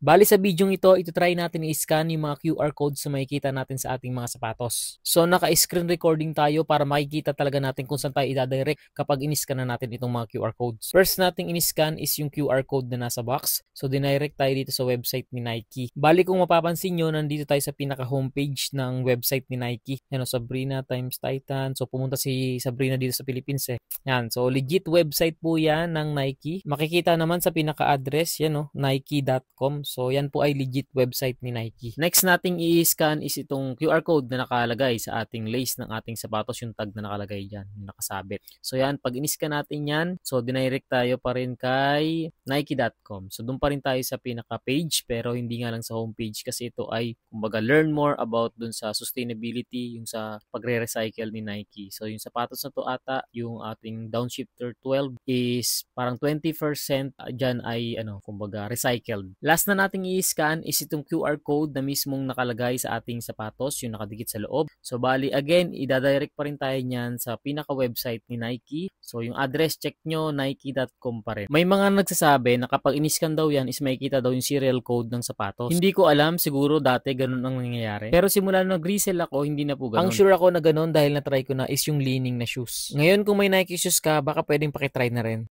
Bali sa bidyong ito, try natin i-scan yung mga QR codes na makikita natin sa ating mga sapatos. So naka-screen recording tayo para makikita talaga natin kung saan tayo i-direct kapag in-scan na natin itong mga QR codes. First nating in-scan is yung QR code na nasa box. So dinirect tayo dito sa website ni Nike. Bali kung mapapansin nyo, nandito tayo sa pinaka homepage ng website ni Nike. Yan o, Sabrina times Titan. So pumunta si Sabrina dito sa Philippines eh. Yan, so legit website po yan ng Nike. Makikita naman sa pinaka-address, yan o, nike.com. So yan po ay legit website ni Nike. Next nating i-scan is itong QR code na nakalagay sa ating lace ng ating sapatos, yung tag na nakalagay dyan, yung nakasabit. So yan, pag in-scan natin yan, so dinirect tayo pa rin kay nike.com. So doon pa rin tayo sa pinaka-page, pero hindi nga lang sa homepage kasi ito ay, kumbaga, learn more about dun sa sustainability, yung sa pagre-recycle ni Nike. So yung sapatos na to ata, yung ating Downshifter 12 is parang 20% dyan ay kumbaga recycled. Last na nating i-scan is itong QR code na mismong nakalagay sa ating sapatos, yung nakadikit sa loob. So bali again, i-direct pa rin tayo niyan sa pinaka-website ni Nike. So yung address, check nyo, nike.com pa rin. May mga nagsasabi na kapag in-scan daw yan is makikita daw yung serial code ng sapatos. Hindi ko alam, siguro dati ganun ang nangyayari. Pero simula nung nag-resell ako, hindi na po ganun. Ang sure ako na ganun dahil na-try ko na is yung leaning na shoes. Ngayon kung may Nike shoes ka, baka pwedeng pakitry na rin.